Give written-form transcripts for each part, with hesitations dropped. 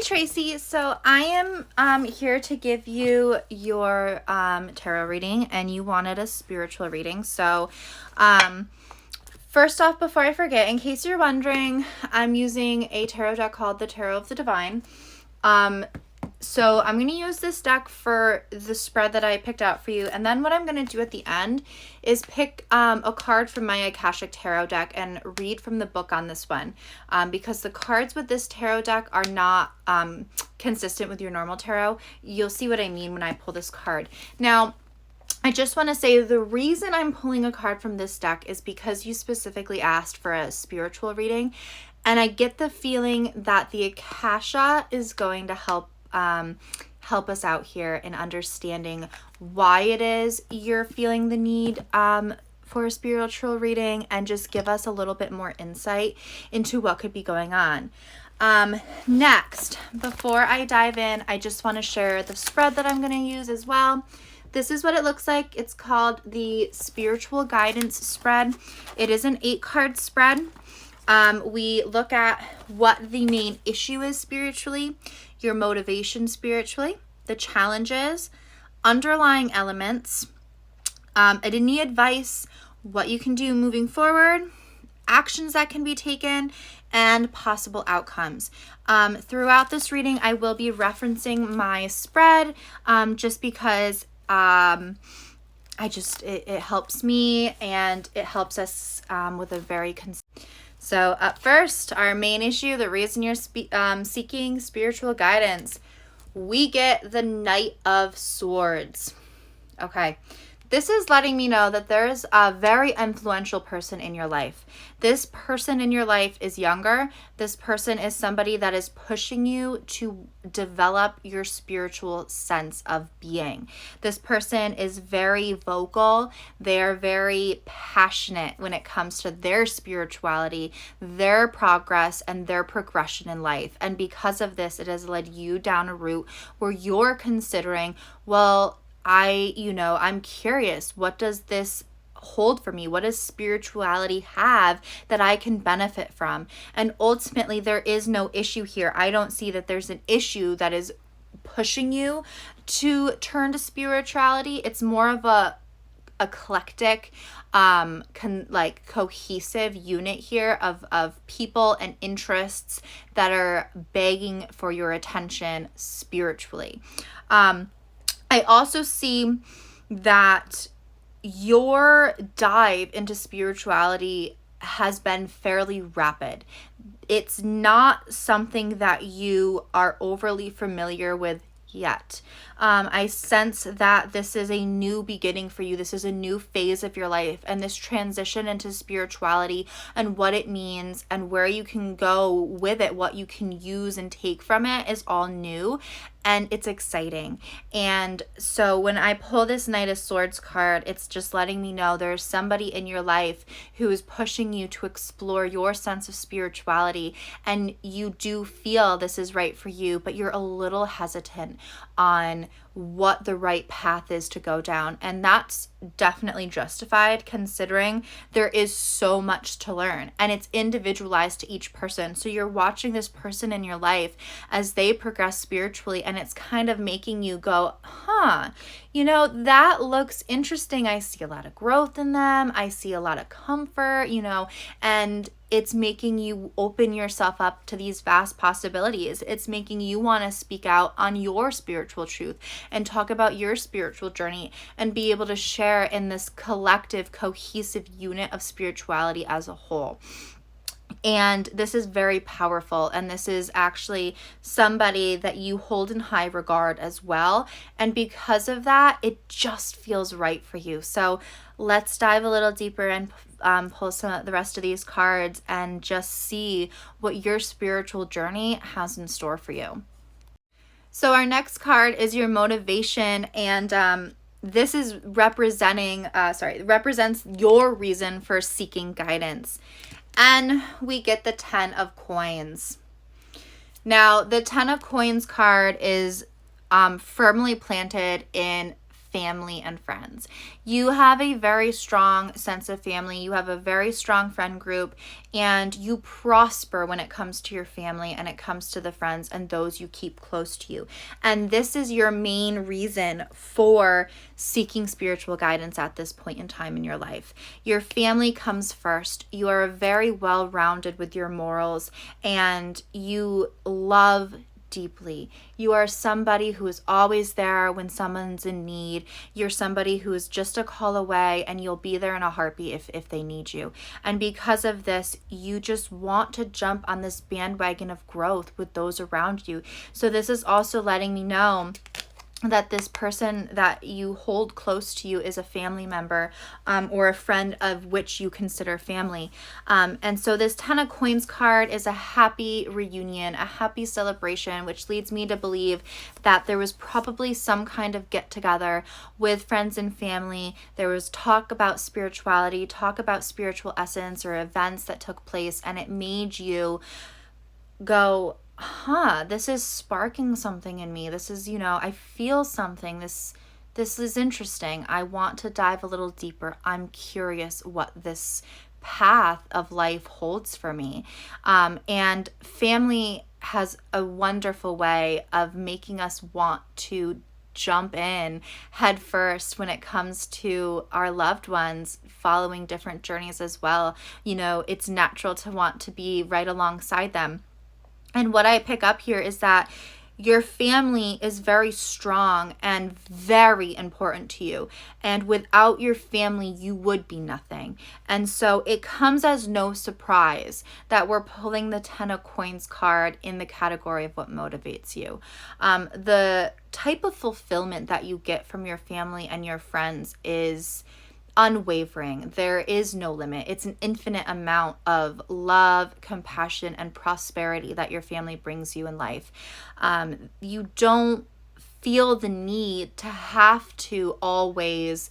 Tracy, so I am here to give you your tarot reading, and you wanted a spiritual reading. So first off, before I forget, in case you're wondering, I'm using a tarot deck called the Tarot of the Divine. So I'm going to use this deck for the spread that I picked out for you. And then what I'm going to do at the end is pick a card from my Akashic Tarot deck and read from the book on this one. Because the cards with this tarot deck are not consistent with your normal tarot. You'll see what I mean when I pull this card. Now, I just want to say the reason I'm pulling a card from this deck is because you specifically asked for a spiritual reading. And I get the feeling that the Akasha is going to help us out here in understanding why it is you're feeling the need for a spiritual reading, and just give us a little bit more insight into what could be going on. Next, before I dive in, I just want to share the spread that I'm going to use as well. This is what it looks like. It's called the Spiritual Guidance Spread. It is an 8-card spread. We look at what the main issue is spiritually, your motivation spiritually, the challenges, underlying elements, any advice, what you can do moving forward, actions that can be taken, and possible outcomes. Throughout this reading, I will be referencing my spread just because it helps me, and it helps us with a very So up first, our main issue, the reason you're seeking spiritual guidance, we get the Knight of Swords. Okay, this is letting me know that there's a very influential person in your life. This person in your life is younger. This person is somebody that is pushing you to develop your spiritual sense of being. This person is very vocal. They're very passionate when it comes to their spirituality, their progress, and their progression in life. And because of this, it has led you down a route where you're considering, well, I'm curious, what does this hold for me? What does spirituality have that I can benefit from? And ultimately, there is no issue here. I don't see that there's an issue that is pushing you to turn to spirituality. It's more of a eclectic, cohesive unit here of people and interests that are begging for your attention spiritually. I also see that your dive into spirituality has been fairly rapid. It's not something that you are overly familiar with yet. I sense that this is a new beginning for you. This is a new phase of your life, and this transition into spirituality and what it means and where you can go with it, what you can use and take from it, is all new, and it's exciting. And so when I pull this Knight of Swords card, it's just letting me know there's somebody in your life who is pushing you to explore your sense of spirituality, and you do feel this is right for you, but you're a little hesitant on what the right path is to go down. And that's definitely justified, considering there is so much to learn, and it's individualized to each person. So you're watching this person in your life as they progress spiritually, and it's kind of making you go, that looks interesting. I see a lot of growth in them. I see a lot of comfort, and it's making you open yourself up to these vast possibilities. It's making you want to speak out on your spiritual truth and talk about your spiritual journey and be able to share in this collective, cohesive unit of spirituality as a whole. And this is very powerful, and this is actually somebody that you hold in high regard as well. And because of that, it just feels right for you. So let's dive a little deeper and pull some of the rest of these cards and just see what your spiritual journey has in store for you. So our next card is your motivation, and this is represents your reason for seeking guidance. And we get the 10 of Coins. Now, the 10 of Coins card is firmly planted in family and friends. You have a very strong sense of family. You have a very strong friend group, and you prosper when it comes to your family and it comes to the friends and those you keep close to you. And this is your main reason for seeking spiritual guidance at this point in time in your life. Your family comes first. You are very well rounded with your morals, and you love deeply. You are somebody who is always there when someone's in need. You're somebody who is just a call away, and you'll be there in a heartbeat if they need you. And because of this, you just want to jump on this bandwagon of growth with those around you. So this is also letting me know that this person that you hold close to you is a family member, or a friend of which you consider family. And so this 10 of Coins card is a happy reunion, a happy celebration, which leads me to believe that there was probably some kind of get together with friends and family. There was talk about spirituality, talk about spiritual essence or events that took place, and it made you go, this is sparking something in me. This is, I feel something. This is interesting. I want to dive a little deeper. I'm curious what this path of life holds for me. And family has a wonderful way of making us want to jump in head first when it comes to our loved ones following different journeys as well. It's natural to want to be right alongside them. And what I pick up here is that your family is very strong and very important to you. And without your family, you would be nothing. And so it comes as no surprise that we're pulling the 10 of Coins card in the category of what motivates you. The type of fulfillment that you get from your family and your friends is unwavering. There is no limit. It's an infinite amount of love, compassion, and prosperity that your family brings you in life. You don't feel the need to have to always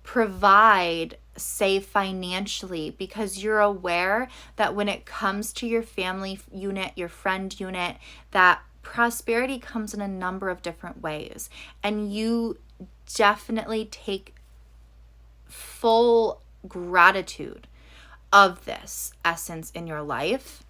provide, say, financially, because you're aware that when it comes to your family unit, your friend unit, that prosperity comes in a number of different ways. And you definitely take full gratitude of this essence in your life.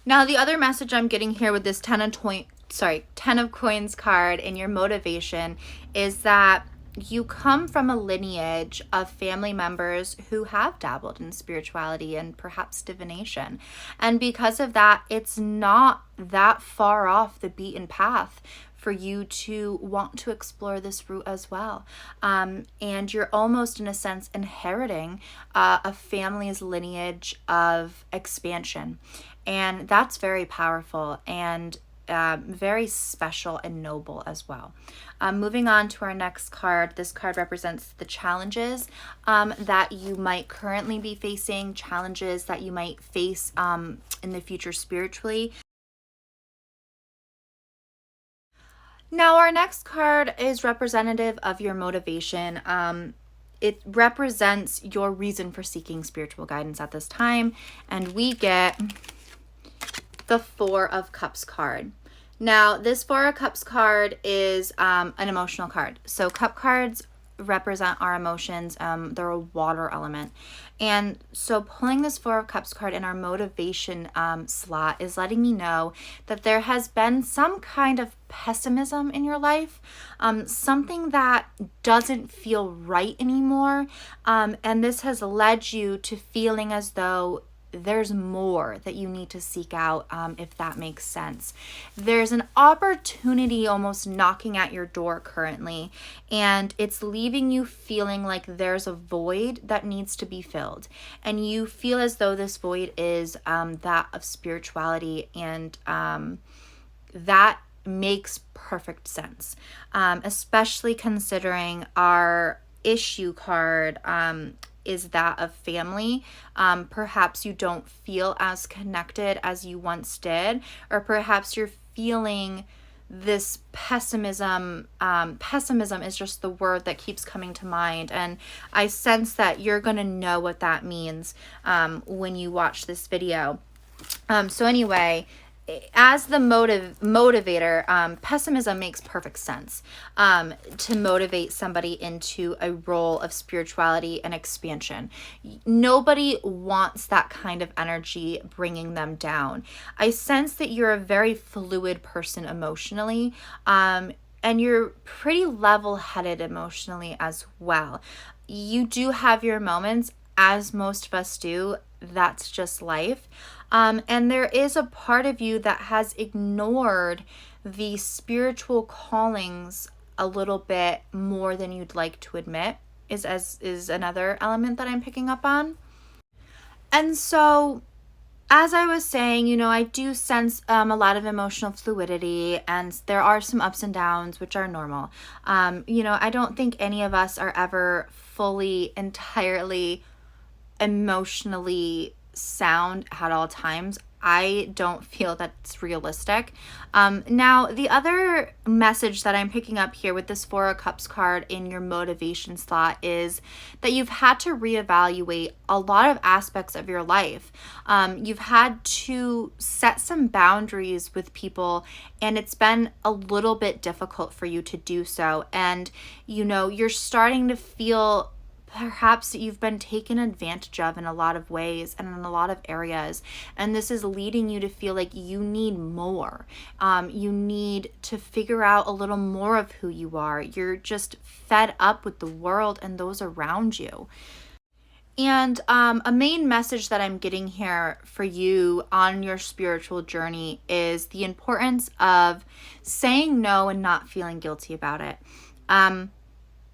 Now, the other message I'm getting here with this 10 of Coins card in your motivation is that you come from a lineage of family members who have dabbled in spirituality and perhaps divination. And because of that, it's not that far off the beaten path for you to want to explore this route as well. And you're almost, in a sense, inheriting a family's lineage of expansion. And that's very powerful and very special and noble as well. Moving on to our next card. This card represents the challenges that you might currently be facing, challenges that you might face in the future spiritually. Now, our next card is representative of your motivation. It represents your reason for seeking spiritual guidance at this time. And we get the 4 of Cups card. Now, this 4 of Cups card is an emotional card. So cup cards represent our emotions. They're a water element. And so pulling this 4 of Cups card in our motivation slot is letting me know that there has been some kind of pessimism in your life, something that doesn't feel right anymore. And this has led you to feeling as though there's more that you need to seek out, if that makes sense. There's an opportunity almost knocking at your door currently, and it's leaving you feeling like there's a void that needs to be filled. And you feel as though this void is that of spirituality, and that makes perfect sense, especially considering our issue card is that of family. Perhaps you don't feel as connected as you once did, or perhaps you're feeling this pessimism. Pessimism is just the word that keeps coming to mind, and I sense that you're going to know what that means when you watch this video. So anyway, as the motivator, pessimism makes perfect sense to motivate somebody into a role of spirituality and expansion. Nobody wants that kind of energy bringing them down. I sense that you're a very fluid person emotionally, and you're pretty level-headed emotionally as well. You do have your moments, as most of us do. That's just life. And there is a part of you that has ignored the spiritual callings a little bit more than you'd like to admit, is another element that I'm picking up on. And so, as I was saying, I do sense a lot of emotional fluidity, and there are some ups and downs, which are normal. I don't think any of us are ever fully, entirely emotionally sound at all times. I don't feel that's realistic. Now, the other message that I'm picking up here with this Four of Cups card in your motivation slot is that you've had to reevaluate a lot of aspects of your life. You've had to set some boundaries with people, and it's been a little bit difficult for you to do so. And, you're starting to feel perhaps you've been taken advantage of in a lot of ways and in a lot of areas, and this is leading you to feel like you need more. You need to figure out a little more of who you are. You're just fed up with the world and those around you. And a main message that I'm getting here for you on your spiritual journey is the importance of saying no and not feeling guilty about it.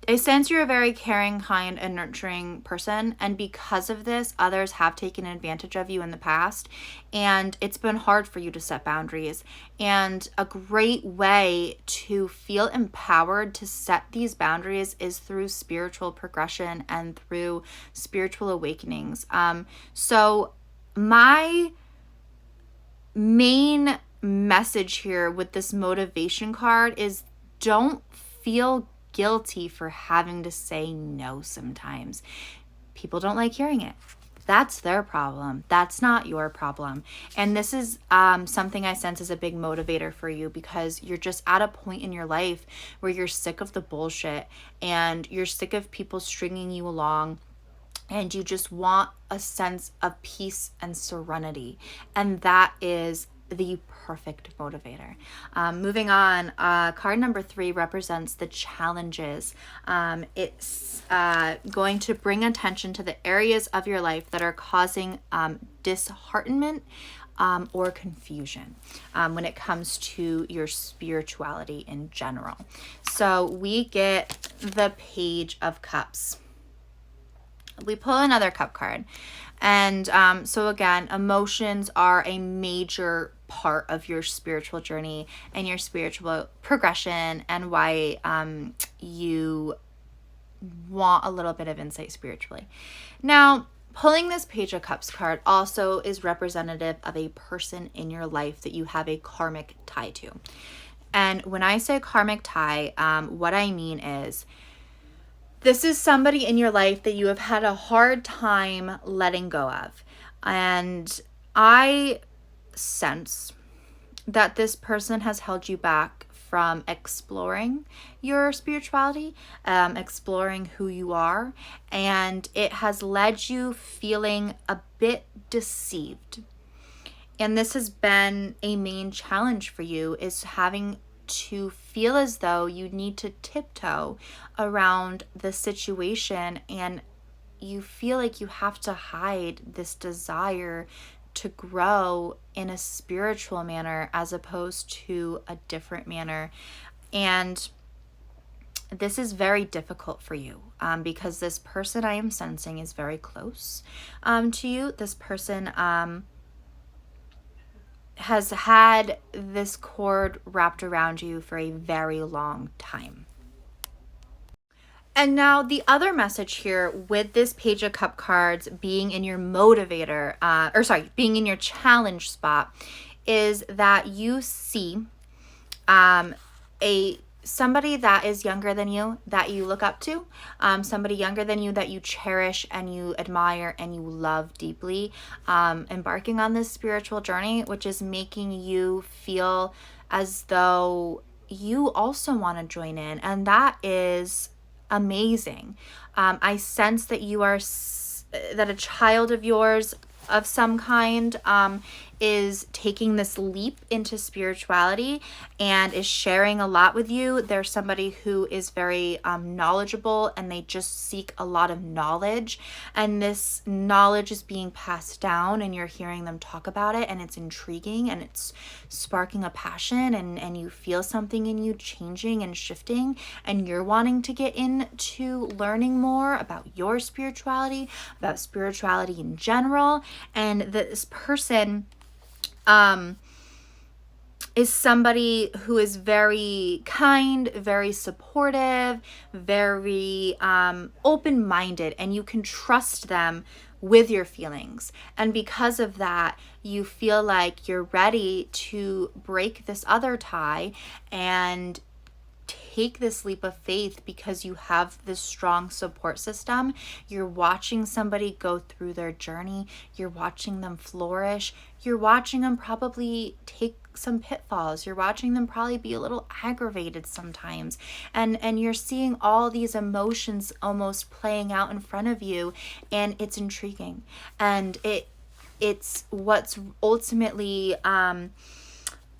I sense you're a very caring, kind, and nurturing person, and because of this, others have taken advantage of you in the past, and it's been hard for you to set boundaries. And a great way to feel empowered to set these boundaries is through spiritual progression and through spiritual awakenings. So my main message here with this motivation card is don't feel guilty for having to say no sometimes. People don't like hearing it. That's their problem. That's not your problem. And this is something I sense as a big motivator for you, because you're just at a point in your life where you're sick of the bullshit and you're sick of people stringing you along, and you just want a sense of peace and serenity. And that is the perfect motivator. Moving on, card number 3 represents the challenges. It's going to bring attention to the areas of your life that are causing disheartenment or confusion when it comes to your spirituality in general. So we get the Page of Cups. We pull another cup card. And so again, emotions are a major part of your spiritual journey and your spiritual progression, and why you want a little bit of insight spiritually. Now, pulling this Page of Cups card also is representative of a person in your life that you have a karmic tie to. And when I say karmic tie, what I mean is this is somebody in your life that you have had a hard time letting go of. And I sense that this person has held you back from exploring your spirituality, exploring who you are, and it has led you feeling a bit deceived. And this has been a main challenge for you, is having to feel as though you need to tiptoe around the situation, and you feel like you have to hide this desire to grow in a spiritual manner as opposed to a different manner. And this is very difficult for you because this person I am sensing is very close to you. This person has had this cord wrapped around you for a very long time. And now the other message here with this Page of Cup cards being in your motivator, being in your challenge spot, is that you see a somebody that is younger than you that you look up to, somebody younger than you that you cherish and you admire and you love deeply, embarking on this spiritual journey, which is making you feel as though you also want to join in. And that is amazing. I sense that you are, that a child of yours of some kind is taking this leap into spirituality and is sharing a lot with you. There's somebody who is very knowledgeable, and they just seek a lot of knowledge, and this knowledge is being passed down, and you're hearing them talk about it, and it's intriguing, and it's sparking a passion, and you feel something in you changing and shifting, and you're wanting to get into learning more about your spirituality, about spirituality in general. And this person is somebody who is very kind, very supportive, very open-minded, and you can trust them with your feelings. And because of that, you feel like you're ready to break this other tie and take this leap of faith because you have this strong support system. You're watching somebody go through their journey. You're watching them flourish. You're watching them probably take some pitfalls. You're watching them probably be a little aggravated sometimes. And you're seeing all these emotions almost playing out in front of you, and it's intriguing. And it's what's ultimately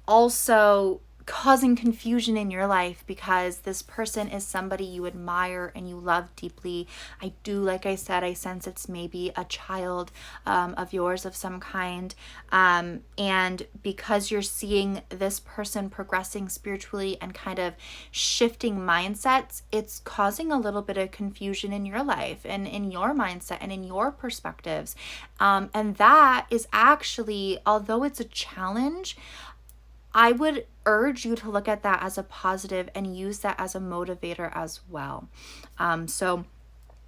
also causing confusion in your life, because this person is somebody you admire and you love deeply. I do, like I said, I sense it's maybe a child of yours of some kind. And because you're seeing this person progressing spiritually and kind of shifting mindsets, it's causing a little bit of confusion in your life and in your mindset and in your perspectives. And that is actually, although it's a challenge, I would urge you to look at that as a positive and use that as a motivator as well. So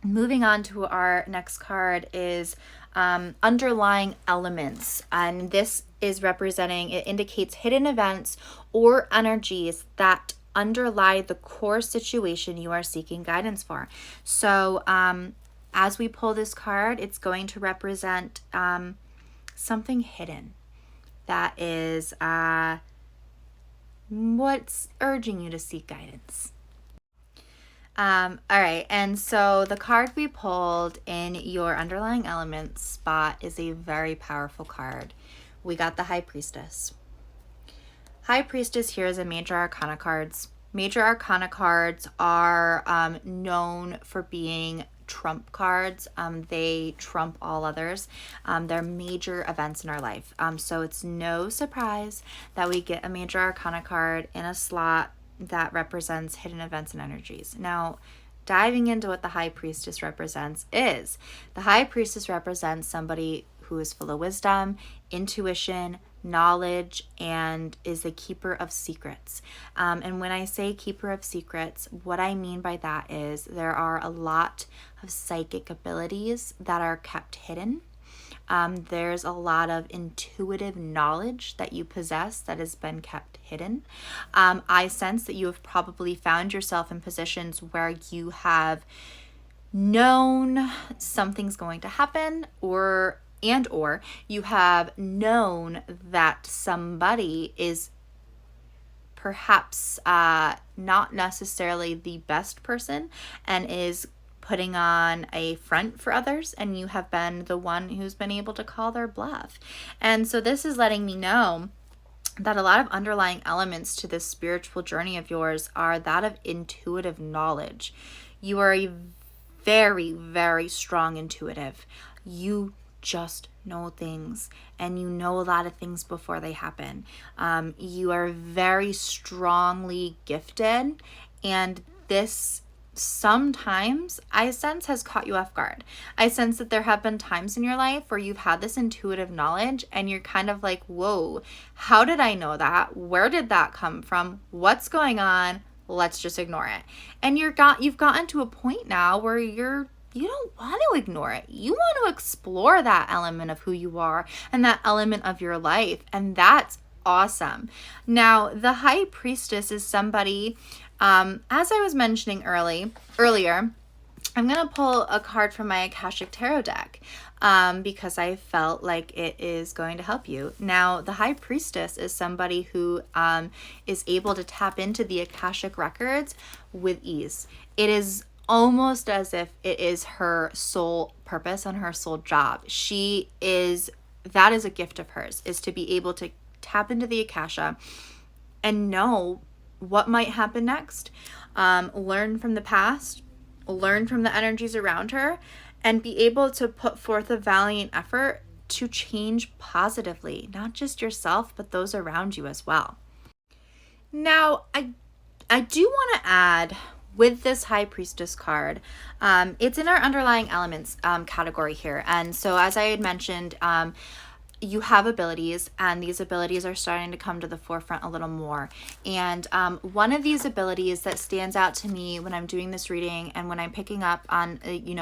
moving on to our next card is underlying elements. And this is representing, it indicates hidden events or energies that underlie the core situation you are seeking guidance for. So as we pull this card, it's going to represent something hidden that is what's urging you to seek guidance. All right, and so the card we pulled in your underlying elements spot is a very powerful card. We got the High Priestess. High Priestess here is a major arcana cards. Major arcana cards are known for being trump cards. They trump all others. They're major events in our life. So it's no surprise that we get a major arcana card in a slot that represents hidden events and energies. Now, diving into what the High Priestess represents is, the High Priestess represents somebody who is full of wisdom, intuition, knowledge, and is a keeper of secrets. And when I say keeper of secrets, what I mean by that is there are a lot of psychic abilities that are kept hidden. There's a lot of intuitive knowledge that you possess that has been kept hidden. I sense that you have probably found yourself in positions where you have known something's going to happen, or you have known that somebody is perhaps not necessarily the best person and is putting on a front for others, and you have been the one who's been able to call their bluff. And so this is letting me know that a lot of underlying elements to this spiritual journey of yours are that of intuitive knowledge. You are a very, very strong intuitive. You just know things, and you know a lot of things before they happen. You are very strongly gifted, and this sometimes I sense has caught you off guard. I sense that there have been times in your life where you've had this intuitive knowledge and you're kind of like, whoa, how did I know that? Where did that come from? What's going on? Let's just ignore it. And you've gotten to a point now where you don't want to ignore it. You want to explore that element of who you are and that element of your life. And that's awesome. Now, the High Priestess is somebody As I was mentioning earlier, I'm going to pull a card from my Akashic Tarot deck because I felt like it is going to help you. Now, the High Priestess is somebody who is able to tap into the Akashic records with ease. It is almost as if it is her sole purpose and her sole job. That is a gift of hers, is to be able to tap into the Akasha and know what might happen next, learn from the past, learn from the energies around her, and be able to put forth a valiant effort to change positively, not just yourself, but those around you as well. Now, I do want to add with this High Priestess card, it's in our underlying elements category here. And so as I had mentioned, you have abilities, and these abilities are starting to come to the forefront a little more. And one of these abilities that stands out to me when I'm doing this reading and when I'm picking up on,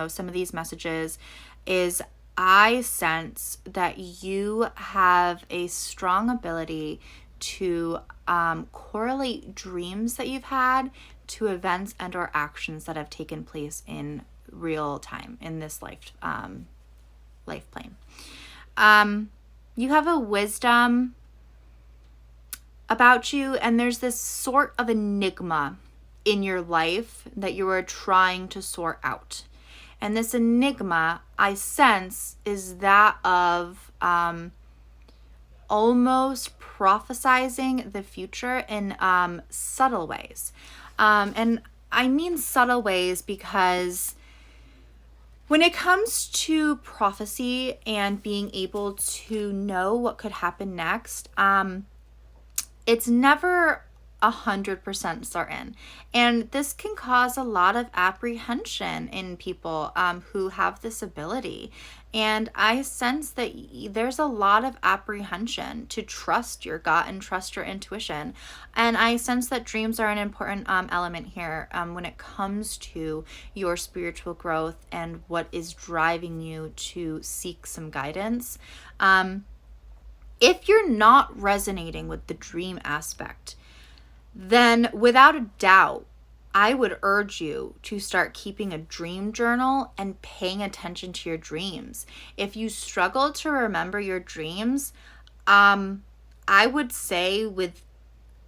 some of these messages is I sense that you have a strong ability to correlate dreams that you've had to events and or actions that have taken place in real time in this life plane. You have a wisdom about you, and there's this sort of enigma in your life that you are trying to sort out. And this enigma, I sense, is that of almost prophesizing the future in subtle ways. And I mean subtle ways because when it comes to prophecy and being able to know what could happen next, it's never 100% certain. And this can cause a lot of apprehension in people who have this ability. And I sense that there's a lot of apprehension to trust your gut and trust your intuition. And I sense that dreams are an important element here when it comes to your spiritual growth and what is driving you to seek some guidance. If you're not resonating with the dream aspect, then without a doubt, I would urge you to start keeping a dream journal and paying attention to your dreams. If you struggle to remember your dreams, I would say with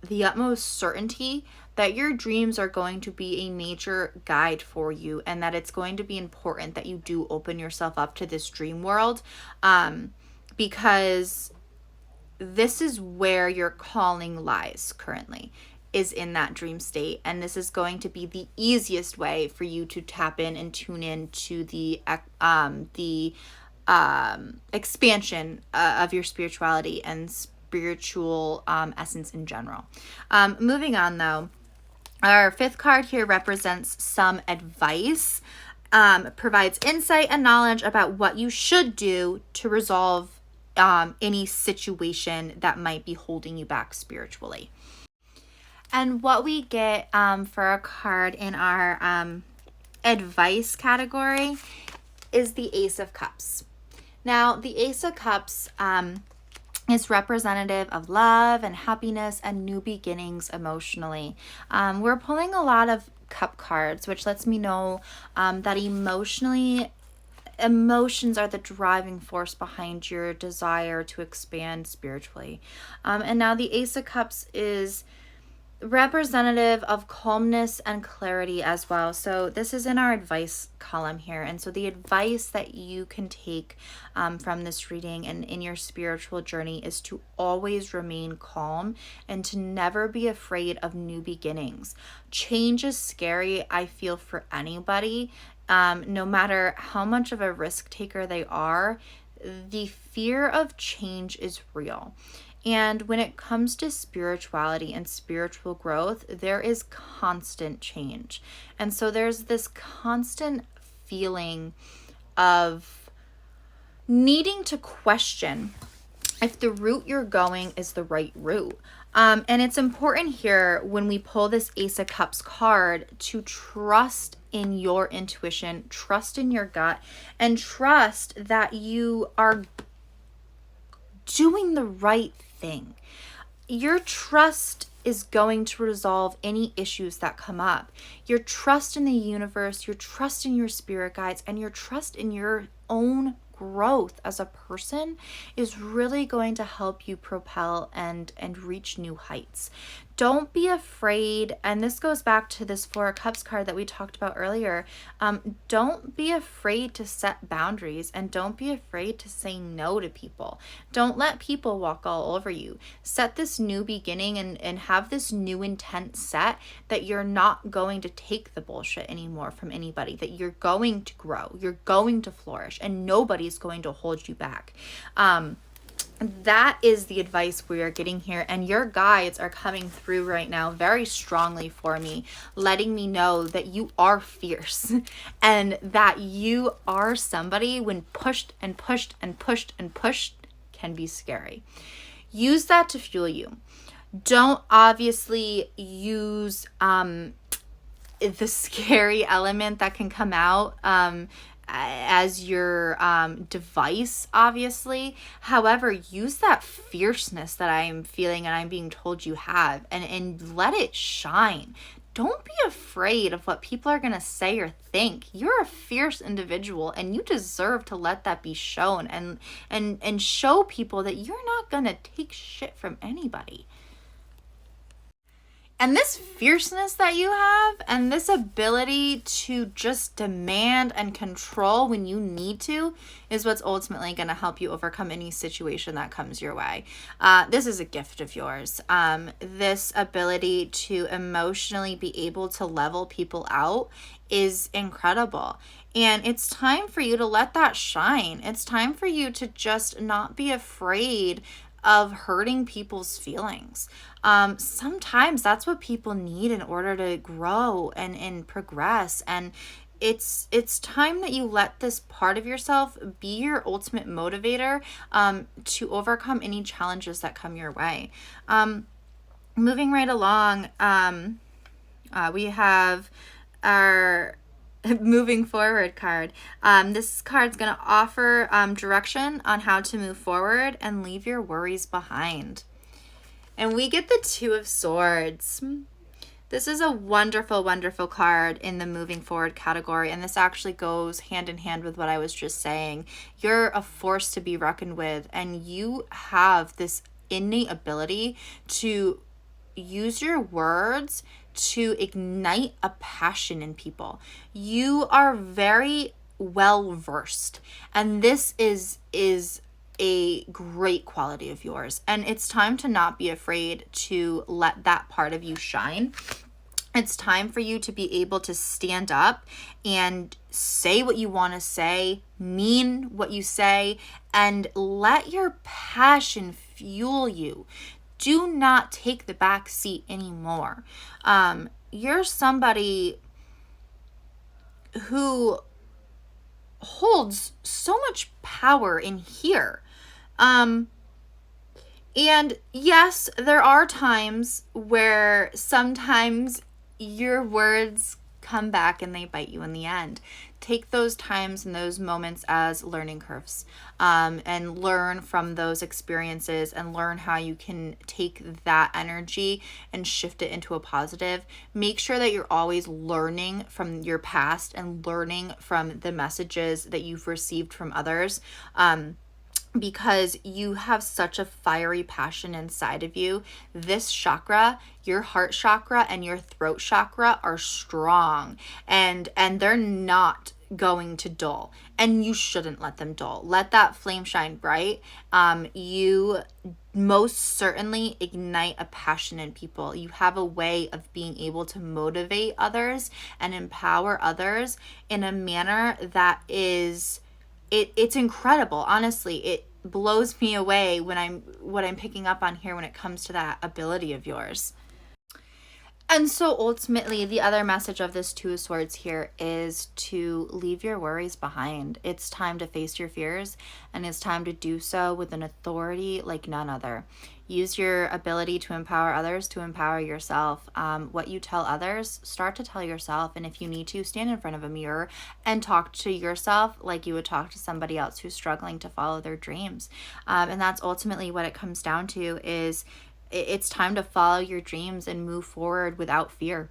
the utmost certainty that your dreams are going to be a major guide for you, and that it's going to be important that you do open yourself up to this dream world, because this is where your calling lies currently, is in that dream state. And this is going to be the easiest way for you to tap in and tune in to the expansion of your spirituality and spiritual essence in general. Moving on though, our fifth card here represents some advice, provides insight and knowledge about what you should do to resolve any situation that might be holding you back spiritually. And what we get for a card in our advice category is the Ace of Cups. Now, the Ace of Cups is representative of love and happiness and new beginnings emotionally. We're pulling a lot of cup cards, which lets me know that emotions are the driving force behind your desire to expand spiritually. And now the Ace of Cups is representative of calmness and clarity as well. So this is in our advice column here. And so the advice that you can take from this reading and in your spiritual journey is to always remain calm and to never be afraid of new beginnings. Change is scary, I feel, for anybody. No matter how much of a risk taker they are, the fear of change is real. And when it comes to spirituality and spiritual growth, there is constant change. And so there's this constant feeling of needing to question if the route you're going is the right route. And it's important here when we pull this Ace of Cups card to trust in your intuition, trust in your gut, and trust that you are doing the right thing. Your trust is going to resolve any issues that come up. Your trust in the universe, your trust in your spirit guides, and your trust in your own growth as a person is really going to help you propel and reach new heights. Don't be afraid, and this goes back to this Four of Cups card that we talked about earlier. Don't be afraid to set boundaries, and don't be afraid to say no to people. Don't let people walk all over you. Set this new beginning and have this new intent set that you're not going to take the bullshit anymore from anybody, that you're going to grow, you're going to flourish, and nobody's going to hold you back. That is the advice we are getting here, and your guides are coming through right now very strongly for me, letting me know that you are fierce and that you are somebody, when pushed and pushed and pushed and pushed, can be scary. Use that to fuel you. Don't obviously use the scary element that can come out as your device, obviously. However, use that fierceness that I'm feeling and I'm being told you have, and let it shine. Don't be afraid of what people are going to say or think. You're a fierce individual, and you deserve to let that be shown, and show people that you're not going to take shit from anybody. And this fierceness that you have, and this ability to just demand and control when you need to, is what's ultimately going to help you overcome any situation that comes your way. This is a gift of yours. This ability to emotionally be able to level people out is incredible. And it's time for you to let that shine. It's time for you to just not be afraid of hurting people's feelings. Sometimes that's what people need in order to grow and progress. And it's time that you let this part of yourself be your ultimate motivator to overcome any challenges that come your way. Moving right along, we have our moving forward card. This card's going to offer direction on how to move forward and leave your worries behind. And we get the Two of Swords. This is a wonderful, wonderful card in the moving forward category, and this actually goes hand in hand with what I was just saying. You're a force to be reckoned with, and you have this innate ability to use your words to ignite a passion in people. You are very well versed, and this is a great quality of yours, and it's time to not be afraid to let that part of you shine. It's time for you to be able to stand up and say what you want to say, mean what you say, and let your passion fuel you. Do not take the back seat anymore. You're somebody who holds so much power in here. And yes, there are times where sometimes your words come back and they bite you in the end. Take those times and those moments as learning curves, and learn from those experiences and learn how you can take that energy and shift it into a positive. Make sure that you're always learning from your past and learning from the messages that you've received from others. Because you have such a fiery passion inside of you. This chakra, your heart chakra and your throat chakra, are strong, and they're not going to dull, and you shouldn't let them dull. Let that flame shine bright. You most certainly ignite a passion in people. You have a way of being able to motivate others and empower others in a manner that is it's incredible. Honestly, it blows me away what I'm picking up on here when it comes to that ability of yours. And so ultimately, the other message of this Two of Swords here is to leave your worries behind. It's time to face your fears, and it's time to do so with an authority like none other. Use your ability to empower others to empower yourself. What you tell others, start to tell yourself. And if you need to, stand in front of a mirror and talk to yourself like you would talk to somebody else who's struggling to follow their dreams. And that's ultimately what it comes down to, is it's time to follow your dreams and move forward without fear.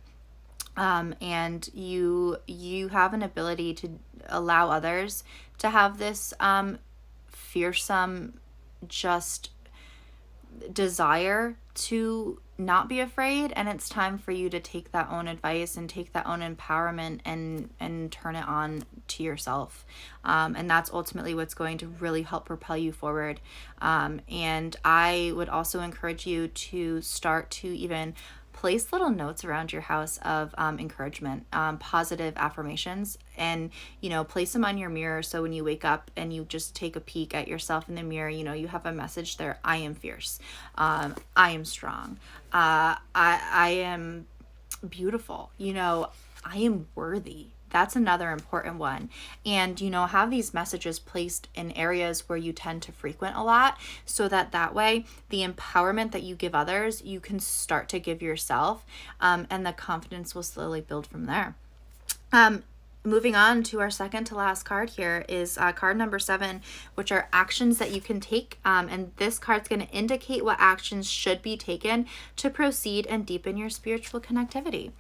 And you have an ability to allow others to have this fearsome just desire to not be afraid, and it's time for you to take that own advice and take that own empowerment and turn it on to yourself, and that's ultimately what's going to really help propel you forward. And I would also encourage you to start to even place little notes around your house of encouragement, positive affirmations, and place them on your mirror, so when you wake up and you just take a peek at yourself in the mirror, you have a message there. I am fierce. I am strong. I am beautiful. I am worthy. That's another important one. And, have these messages placed in areas where you tend to frequent a lot, so that way the empowerment that you give others, you can start to give yourself, and the confidence will slowly build from there. Moving on to our second to last card here is card number 7, which are actions that you can take. And this card's going to indicate what actions should be taken to proceed and deepen your spiritual connectivity.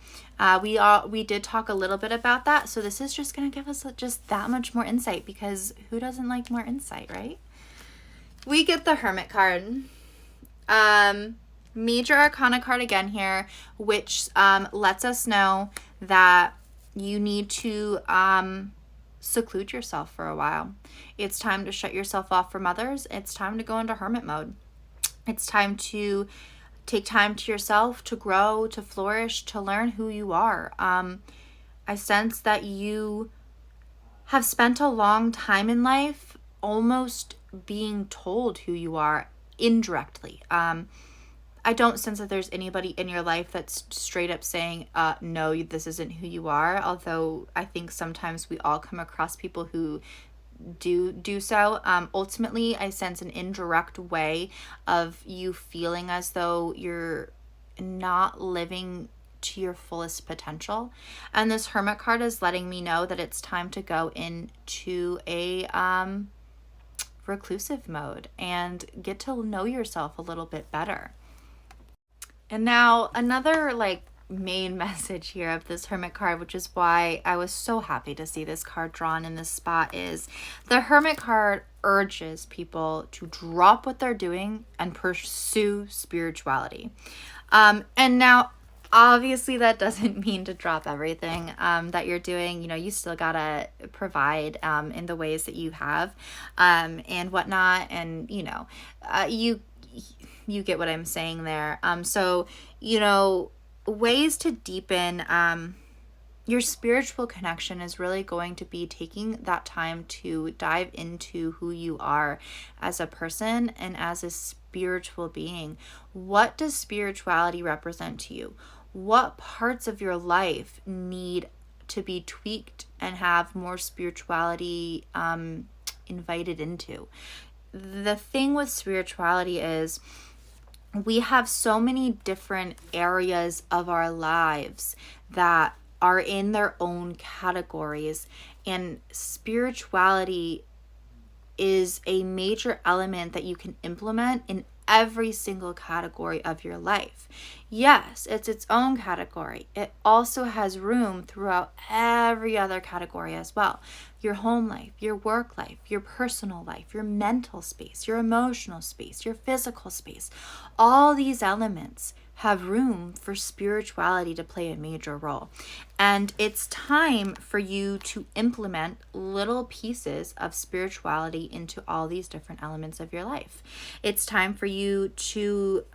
We did talk a little bit about that, so this is just going to give us just that much more insight, because who doesn't like more insight, right? We get the Hermit card. Major Arcana card again here, which lets us know that you need to seclude yourself for a while. It's time to shut yourself off from others. It's time to go into hermit mode. It's time to take time to yourself, to grow, to flourish, to learn who you are. I sense that you have spent a long time in life almost being told who you are indirectly. I don't sense that there's anybody in your life that's straight up saying, no, this isn't who you are. Although I think sometimes we all come across people who do so. Ultimately, I sense an indirect way of you feeling as though you're not living to your fullest potential. And this Hermit card is letting me know that it's time to go into a reclusive mode and get to know yourself a little bit better. And now another main message here of this Hermit card, which is why I was so happy to see this card drawn in this spot, is the Hermit card urges people to drop what they're doing and pursue spirituality. And now obviously that doesn't mean to drop everything that you're doing. You still gotta provide in the ways that you have and whatnot, and you get what I'm saying there. So, ways to deepen your spiritual connection is really going to be taking that time to dive into who you are as a person and as a spiritual being. What does spirituality represent to you? What parts of your life need to be tweaked and have more spirituality invited into? The thing with spirituality is we have so many different areas of our lives that are in their own categories, and spirituality is a major element that you can implement in every single category of your life. Yes, it's its own category. It also has room throughout every other category as well. Your home life, your work life, your personal life, your mental space, your emotional space, your physical space. All these elements have room for spirituality to play a major role. And it's time for you to implement little pieces of spirituality into all these different elements of your life. It's time for you to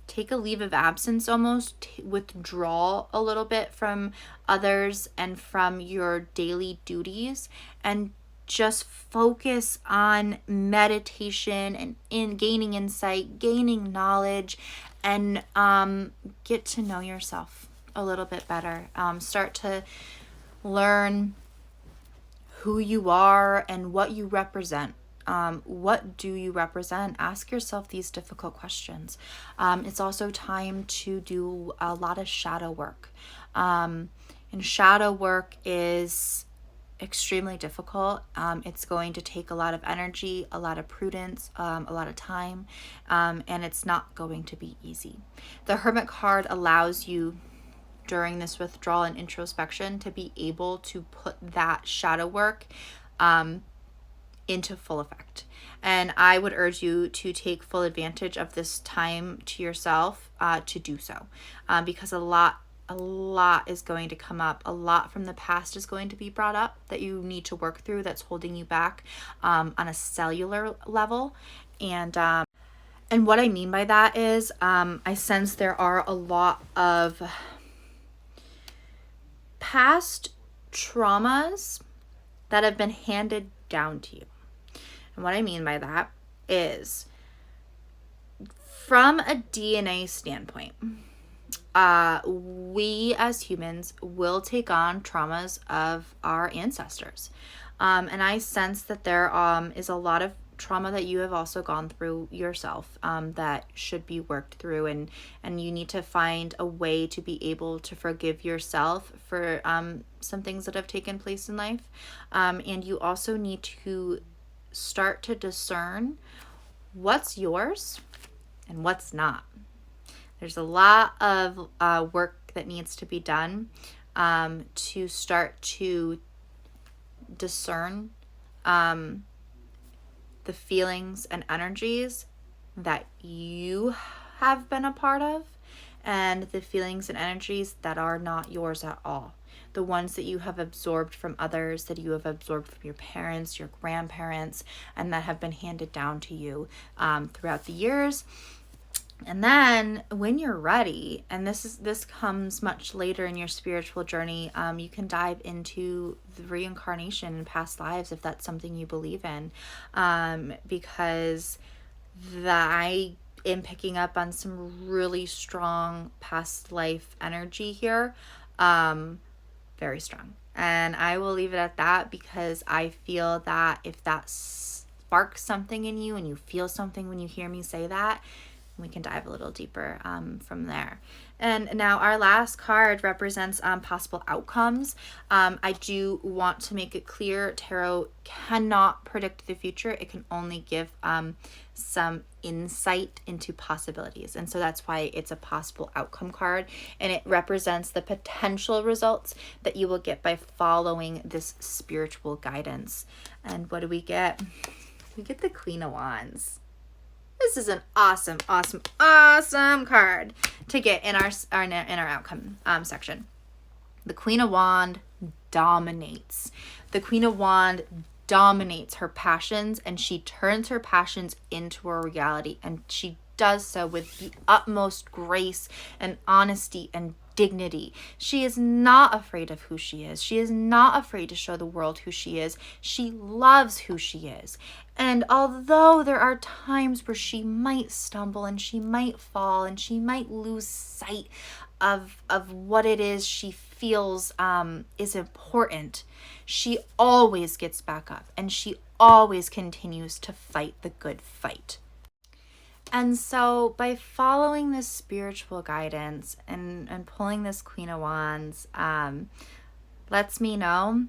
take a leave of absence, almost withdraw a little bit from others and from your daily duties, and just focus on meditation and in gaining insight, gaining knowledge, and get to know yourself a little bit better. Start to learn who you are and what you represent. What do you represent? Ask yourself these difficult questions. It's also time to do a lot of shadow work. And shadow work is extremely difficult. It's going to take a lot of energy, a lot of prudence, a lot of time, and it's not going to be easy. The Hermit card allows you during this withdrawal and introspection to be able to put that shadow work into full effect. And I would urge you to take full advantage of this time to yourself to do so, because a lot is going to come up. A lot from the past is going to be brought up that you need to work through, that's holding you back on a cellular level. And what I mean by that is I sense there are a lot of past traumas that have been handed down to you. And what I mean by that is, from a DNA standpoint, we as humans will take on traumas of our ancestors. And I sense that there is a lot of trauma that you have also gone through yourself that should be worked through, and you need to find a way to be able to forgive yourself for some things that have taken place in life. And you also need to start to discern what's yours and what's not. There's a lot of work that needs to be done to start to discern the feelings and energies that you have been a part of, and the feelings and energies that are not yours at all. The ones that you have absorbed from others, that you have absorbed from your parents, your grandparents, and that have been handed down to you throughout the years. And then when you're ready, and this comes much later in your spiritual journey, you can dive into the reincarnation and past lives if that's something you believe in, because I am picking up on some really strong past life energy here, very strong. And I will leave it at that, because I feel that if that sparks something in you and you feel something when you hear me say that, we can dive a little deeper from there. And now our last card represents possible outcomes. I do want to make it clear, tarot cannot predict the future. It can only give some insight into possibilities. And so that's why it's a possible outcome card. And it represents the potential results that you will get by following this spiritual guidance. And what do we get? We get the Queen of Wands. This is an awesome card to get in our outcome section. The Queen of Wands dominates. The Queen of Wands dominates her passions, and she turns her passions into a reality, and she does so with the utmost grace and honesty and dignity. She is not afraid of who she is. She is not afraid to show the world who she is. She loves who she is. And although there are times where she might stumble and she might fall and she might lose sight of what it is she feels is important, she always gets back up and she always continues to fight the good fight. And so by following this spiritual guidance and pulling this Queen of Wands, lets me know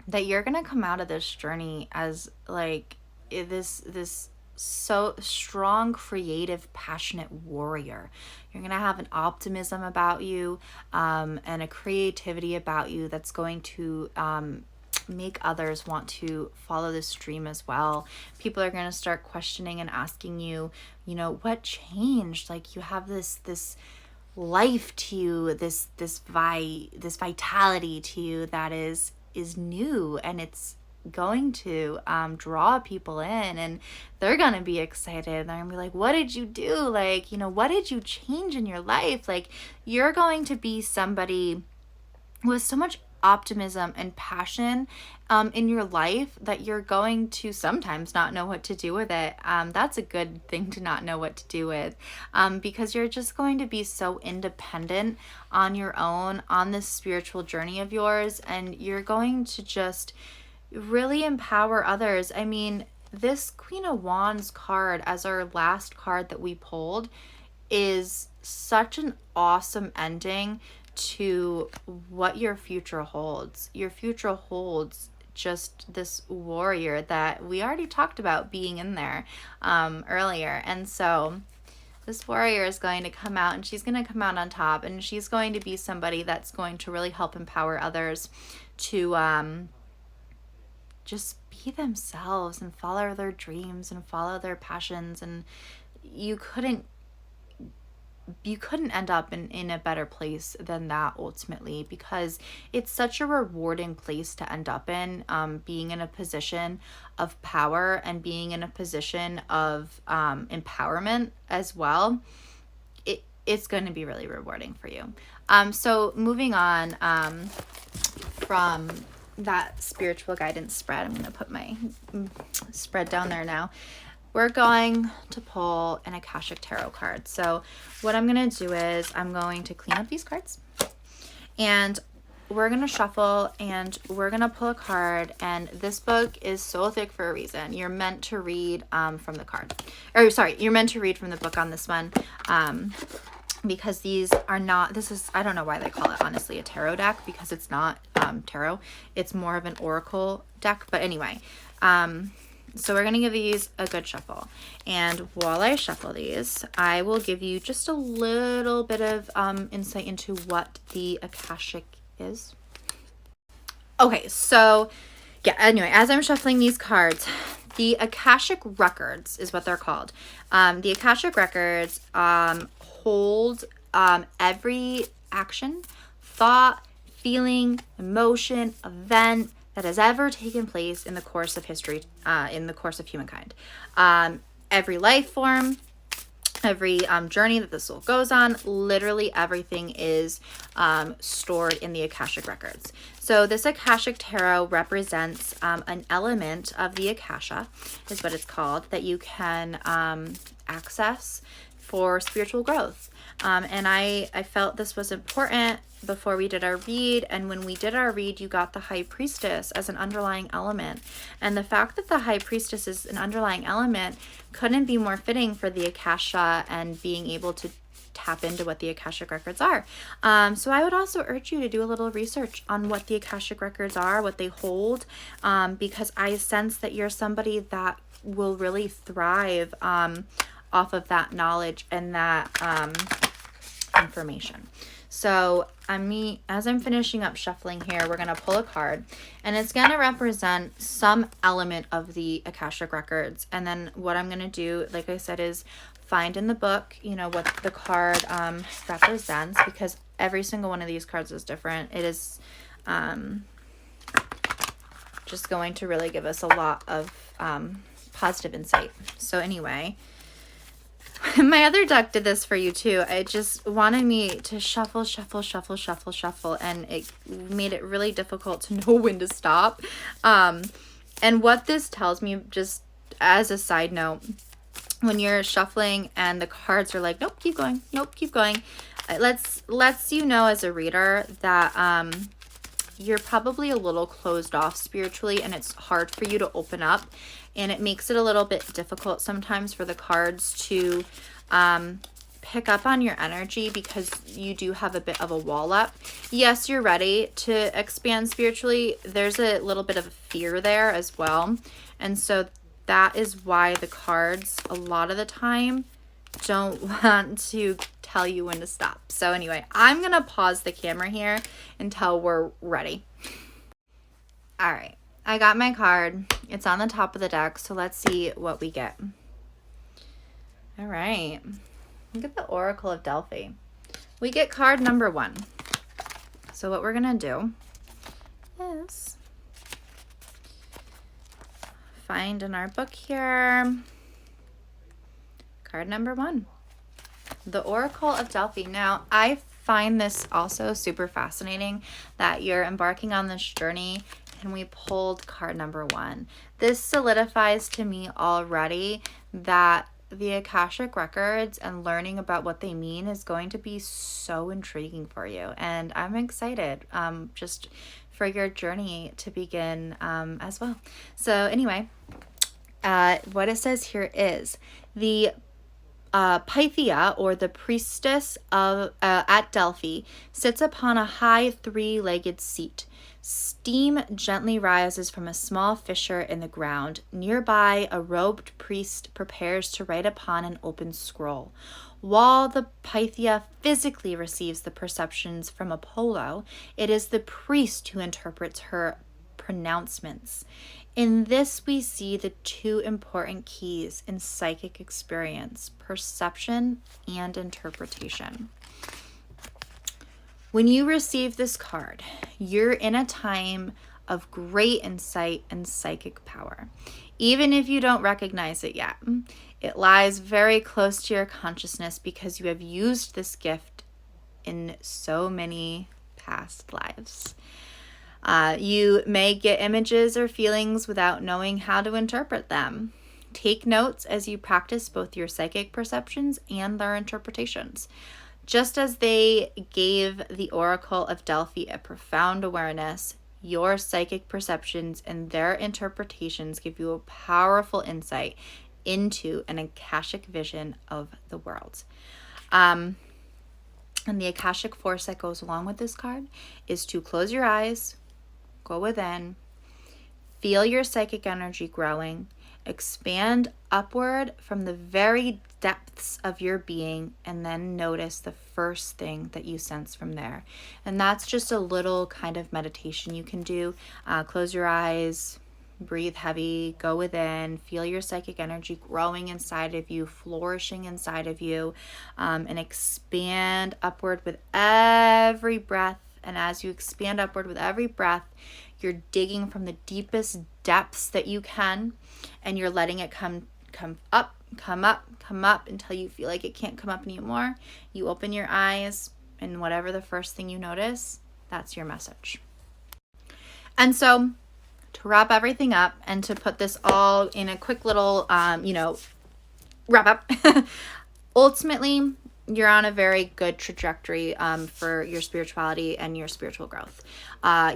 that you're going to come out of this journey as like this so strong, creative, passionate warrior. You're going to have an optimism about you and a creativity about you that's going to make others want to follow this dream as well. People are going to start questioning and asking you, what changed? Like, you have this life to you, this vitality to you that is new, and it's going to draw people in, and they're going to be excited. They're going to be like, what did you do? Like, what did you change in your life? Like, you're going to be somebody with so much optimism and passion in your life that you're going to sometimes not know what to do with it. That's a good thing to not know what to do with, because you're just going to be so independent on your own on this spiritual journey of yours, and you're going to just really empower others. I mean, this Queen of Wands card as our last card that we pulled is such an awesome ending to what your future holds. Your future holds just this warrior that we already talked about being in there earlier. And so this warrior is going to come out, and she's going to come out on top, and she's going to be somebody that's going to really help empower others to just be themselves and follow their dreams and follow their passions. And you couldn't end up in a better place than that ultimately, because it's such a rewarding place to end up in, being in a position of power and being in a position of empowerment as well. It's going to be really rewarding for you. So moving on from that spiritual guidance spread, I'm going to put my spread down there now. We're going to pull an Akashic Tarot card. So what I'm going to do is I'm going to clean up these cards, and we're going to shuffle, and we're going to pull a card. And this book is so thick for a reason. You're meant to read from the card. Or sorry, you're meant to read from the book on this one. Because these are not, I don't know why they call it honestly a tarot deck, because it's not tarot. It's more of an oracle deck. But anyway, so we're going to give these a good shuffle. And while I shuffle these, I will give you just a little bit of insight into what the Akashic is. Okay, so yeah, anyway, as I'm shuffling these cards, the Akashic Records is what they're called. The Akashic Records hold every action, thought, feeling, emotion, event that has ever taken place in the course of history, in the course of humankind. Every life form, every journey that the soul goes on, literally everything is stored in the Akashic Records. So this Akashic Tarot represents an element of the Akasha, is what it's called, that you can access for spiritual growth. And I felt this was important before we did our read. And when we did our read, you got the High Priestess as an underlying element. And the fact that the High Priestess is an underlying element couldn't be more fitting for the Akasha and being able to tap into what the Akashic Records are. So I would also urge you to do a little research on what the Akashic Records are, what they hold, because I sense that you're somebody that will really thrive off of that knowledge and that information. So as I'm finishing up shuffling here, we're going to pull a card, and it's going to represent some element of the Akashic Records. And then what I'm going to do, like I said, is find in the book, what the card represents, because every single one of these cards is different. It is just going to really give us a lot of positive insight. So anyway, my other deck did this for you too. It just wanted me to shuffle, and it made it really difficult to know when to stop. And what this tells me, just as a side note, when you're shuffling and the cards are like, nope, keep going, nope, keep going, it lets you know as a reader that you're probably a little closed off spiritually, and it's hard for you to open up. And it makes it a little bit difficult sometimes for the cards to pick up on your energy, because you do have a bit of a wall up. Yes, you're ready to expand spiritually. There's a little bit of fear there as well. And so that is why the cards a lot of the time don't want to tell you when to stop. So anyway, I'm going to pause the camera here until we're ready. All right. I got my card. It's on the top of the deck, so let's see what we get. All right. Look at the Oracle of Delphi. We get card number 1. So what we're going to do is find in our book here card number 1, the Oracle of Delphi. Now, I find this also super fascinating that you're embarking on this journey and we pulled card number 1. This solidifies to me already that the Akashic Records and learning about what they mean is going to be so intriguing for you. And I'm excited just for your journey to begin as well. So anyway, what it says here is the Pythia, or the priestess of at Delphi, sits upon a high three-legged seat. Steam gently rises from a small fissure in the ground. Nearby, a robed priest prepares to write upon an open scroll. While the Pythia physically receives the perceptions from Apollo, it is the priest who interprets her pronouncements. In this, we see the two important keys in psychic experience: perception and interpretation. When you receive this card, you're in a time of great insight and psychic power. Even if you don't recognize it yet, it lies very close to your consciousness because you have used this gift in so many past lives. You may get images or feelings without knowing how to interpret them. Take notes as you practice both your psychic perceptions and their interpretations. Just as they gave the Oracle of Delphi a profound awareness, your psychic perceptions and their interpretations give you a powerful insight into an Akashic vision of the world. And the Akashic force that goes along with this card is to close your eyes, go within, feel your psychic energy growing, expand upward from the very depths of your being, and then notice the first thing that you sense from there. And that's just a little kind of meditation you can do. Close your eyes, breathe heavy, go within, feel your psychic energy growing inside of you, flourishing inside of you, and expand upward with every breath. And as you expand upward with every breath, you're digging from the deepest depths that you can, and you're letting it come up until you feel like it can't come up anymore. You open your eyes, and whatever the first thing you notice, that's your message. And so, to wrap everything up and to put this all in a quick little, wrap up, ultimately, you're on a very good trajectory for your spirituality and your spiritual growth.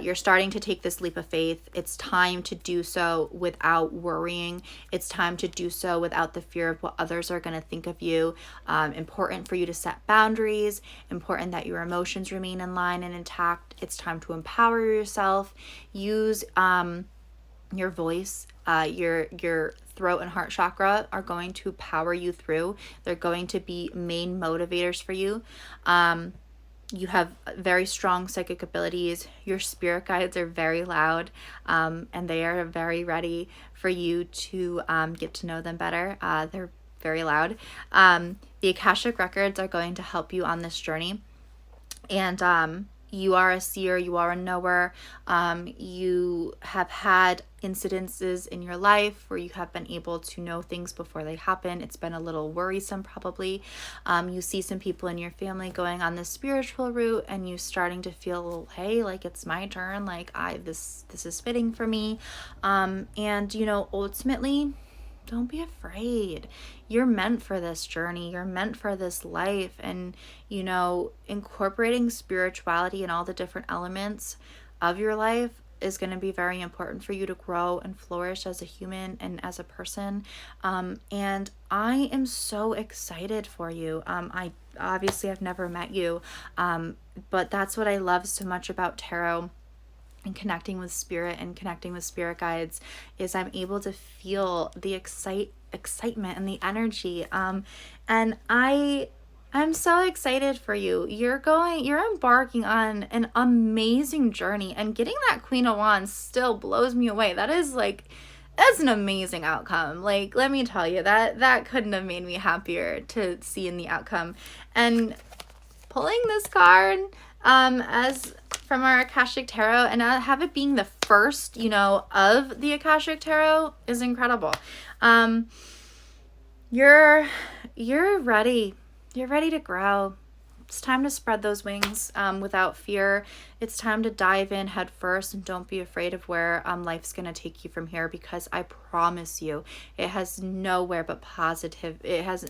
You're starting to take this leap of faith. It's time to do so without worrying. It's time to do so without the fear of what others are going to think of you. Important for you to set boundaries. Important that your emotions remain in line and intact. It's time to empower yourself. Use your voice, your throat and heart chakra are going to power you through. They're going to be main motivators for you. You have very strong psychic abilities. Your spirit guides are very loud, and they are very ready for you to get to know them better. They're very loud. The Akashic records are going to help you on this journey. And you are a seer, you are a knower, you have had incidences in your life where you have been able to know things before they happen. It's been a little worrisome probably. You see some people in your family going on this spiritual route, and you starting to feel, hey, like it's my turn, like this is fitting for me. And ultimately, don't be afraid. You're meant for this journey. You're meant for this life. And, incorporating spirituality and all the different elements of your life is going to be very important for you to grow and flourish as a human and as a person. And I am so excited for you. I obviously have never met you, but that's what I love so much about tarot and connecting with spirit and connecting with spirit guides, is I'm able to feel the excitement and the energy. And I'm so excited for you. You're embarking on an amazing journey, and getting that Queen of Wands still blows me away. That's an amazing outcome. Like, let me tell you, that couldn't have made me happier to see in the outcome. And pulling this card as from our Akashic Tarot, and have it being the first, of the Akashic Tarot, is incredible. You're ready. You're ready to grow. It's time to spread those wings without fear. It's time to dive in head first, and don't be afraid of where life's going to take you from here, because I promise you, it has nowhere but positive. It has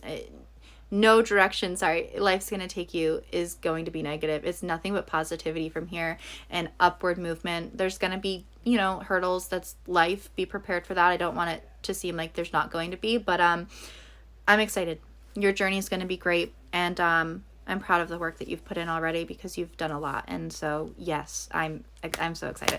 no direction, life's going to take you is going to be negative. It's nothing but positivity from here and upward movement. There's going to be, hurdles. That's life. Be prepared for that. I don't want it to seem like there's not going to be, but I'm excited. Your journey is going to be great. And I'm proud of the work that you've put in already, because you've done a lot. And so, yes, I'm so excited.